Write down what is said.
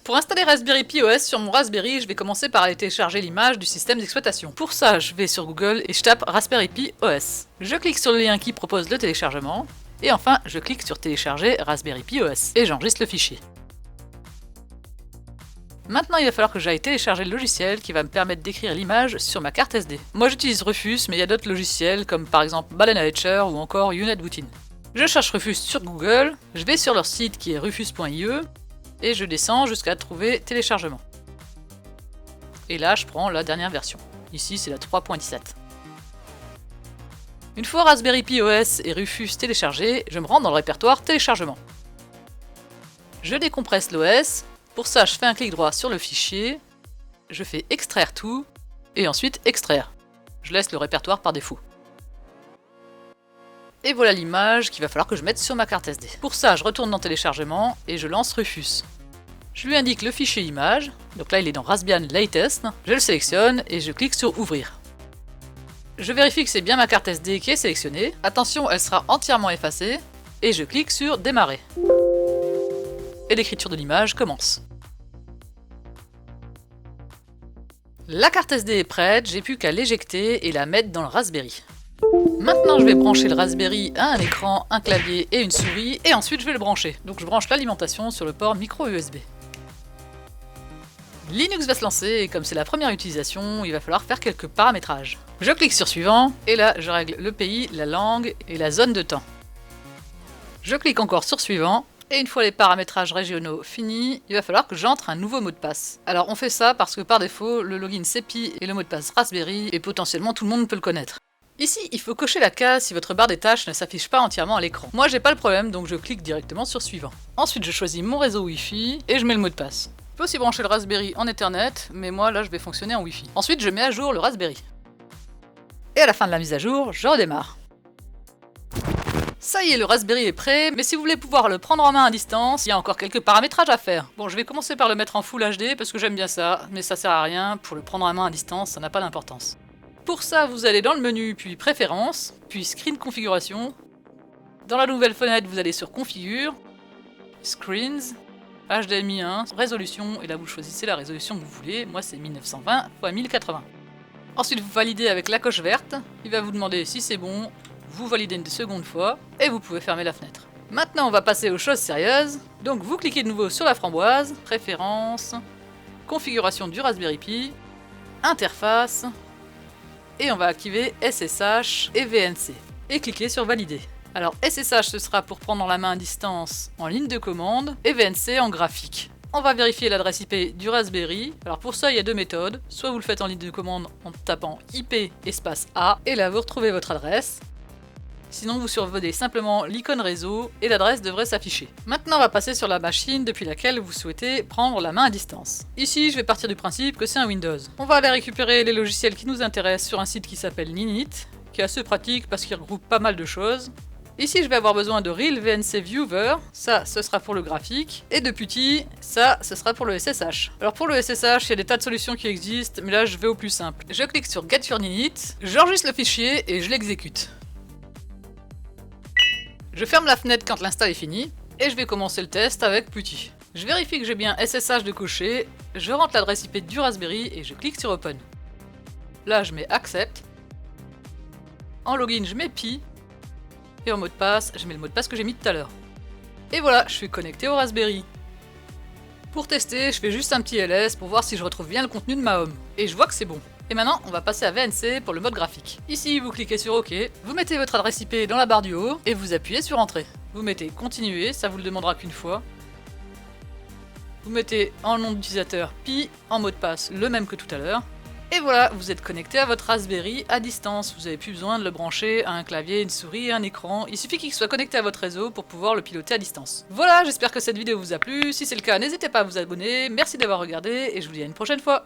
Pour installer Raspberry Pi OS sur mon Raspberry, je vais commencer par aller télécharger l'image du système d'exploitation. Pour ça, je vais sur Google et je tape Raspberry Pi OS. Je clique sur le lien qui propose le téléchargement, et enfin, je clique sur télécharger Raspberry Pi OS, et j'enregistre le fichier. Maintenant, il va falloir que j'aille télécharger le logiciel qui va me permettre d'écrire l'image sur ma carte SD. Moi j'utilise Rufus, mais il y a d'autres logiciels comme par exemple Balena Etcher ou encore UNetBootin. Je cherche Rufus sur Google, je vais sur leur site qui est rufus.ie, et je descends jusqu'à trouver téléchargement. Et là, je prends la dernière version. Ici, c'est la 3.17. Une fois Raspberry Pi OS et Rufus téléchargés, je me rends dans le répertoire téléchargement. Je décompresse l'OS. Pour ça, je fais un clic droit sur le fichier, je fais extraire tout, et ensuite extraire. Je laisse le répertoire par défaut. Et voilà l'image qu'il va falloir que je mette sur ma carte SD. Pour ça, je retourne dans téléchargement et je lance Rufus. Je lui indique le fichier image, donc là il est dans Raspbian Latest, je le sélectionne et je clique sur ouvrir. Je vérifie que c'est bien ma carte SD qui est sélectionnée, attention elle sera entièrement effacée, et je clique sur démarrer. Et l'écriture de l'image commence. La carte SD est prête, j'ai plus qu'à l'éjecter et la mettre dans le Raspberry. Maintenant je vais brancher le Raspberry à un écran, un clavier et une souris, et ensuite je vais le brancher. Donc je branche l'alimentation sur le port micro USB. Linux va se lancer et comme c'est la première utilisation, il va falloir faire quelques paramétrages. Je clique sur suivant, et là je règle le pays, la langue et la zone de temps. Je clique encore sur suivant, et une fois les paramétrages régionaux finis, il va falloir que j'entre un nouveau mot de passe. Alors on fait ça parce que par défaut, le login CPI et le mot de passe Raspberry, et potentiellement tout le monde peut le connaître. Ici, il faut cocher la case si votre barre des tâches ne s'affiche pas entièrement à l'écran. Moi j'ai pas le problème, donc je clique directement sur suivant. Ensuite je choisis mon réseau Wi-Fi, et je mets le mot de passe. Je peux aussi brancher le Raspberry en Ethernet, mais moi là je vais fonctionner en Wi-Fi. Ensuite je mets à jour le Raspberry. Et à la fin de la mise à jour, je redémarre. Ça y est, le Raspberry est prêt, mais si vous voulez pouvoir le prendre en main à distance, il y a encore quelques paramétrages à faire. Bon, je vais commencer par le mettre en Full HD parce que j'aime bien ça, mais ça sert à rien, pour le prendre en main à distance, ça n'a pas d'importance. Pour ça, vous allez dans le menu, puis Préférences, puis Screen Configuration. Dans la nouvelle fenêtre, vous allez sur Configure, Screens, HDMI 1, Résolution, et là vous choisissez la résolution que vous voulez, moi c'est 1920 x 1080. Ensuite vous validez avec la coche verte, il va vous demander si c'est bon, vous validez une seconde fois, et vous pouvez fermer la fenêtre. Maintenant on va passer aux choses sérieuses, donc vous cliquez de nouveau sur la framboise, Préférences, Configuration du Raspberry Pi, Interface, et on va activer SSH et VNC, et cliquez sur Valider. Alors SSH ce sera pour prendre la main à distance en ligne de commande, et VNC en graphique. On va vérifier l'adresse IP du Raspberry. Alors pour ça il y a deux méthodes, soit vous le faites en ligne de commande en tapant IP espace A, et là vous retrouvez votre adresse. Sinon vous survolez simplement l'icône réseau et l'adresse devrait s'afficher. Maintenant on va passer sur la machine depuis laquelle vous souhaitez prendre la main à distance. Ici je vais partir du principe que c'est un Windows. On va aller récupérer les logiciels qui nous intéressent sur un site qui s'appelle Ninit, qui est assez pratique parce qu'il regroupe pas mal de choses. Ici je vais avoir besoin de Real VNC Viewer, ça ce sera pour le graphique, et de Putty, ça ce sera pour le SSH. Alors pour le SSH il y a des tas de solutions qui existent, mais là je vais au plus simple. Je clique sur Get Your Ninit, j'enregistre le fichier et je l'exécute. Je ferme la fenêtre quand l'install est fini, et je vais commencer le test avec Putty. Je vérifie que j'ai bien SSH de cocher, je rentre l'adresse IP du Raspberry et je clique sur Open. Là je mets Accept. En login je mets Pi. Et en mot de passe, je mets le mot de passe que j'ai mis tout à l'heure. Et voilà, je suis connecté au Raspberry. Pour tester, je fais juste un petit ls pour voir si je retrouve bien le contenu de ma home. Et je vois que c'est bon. Et maintenant, on va passer à VNC pour le mode graphique. Ici, vous cliquez sur OK, vous mettez votre adresse IP dans la barre du haut, et vous appuyez sur Entrée. Vous mettez Continuer, ça vous le demandera qu'une fois. Vous mettez en nom d'utilisateur Pi, en mot de passe le même que tout à l'heure. Et voilà, vous êtes connecté à votre Raspberry à distance. Vous n'avez plus besoin de le brancher à un clavier, une souris et un écran. Il suffit qu'il soit connecté à votre réseau pour pouvoir le piloter à distance. Voilà, j'espère que cette vidéo vous a plu. Si c'est le cas, n'hésitez pas à vous abonner. Merci d'avoir regardé et je vous dis à une prochaine fois.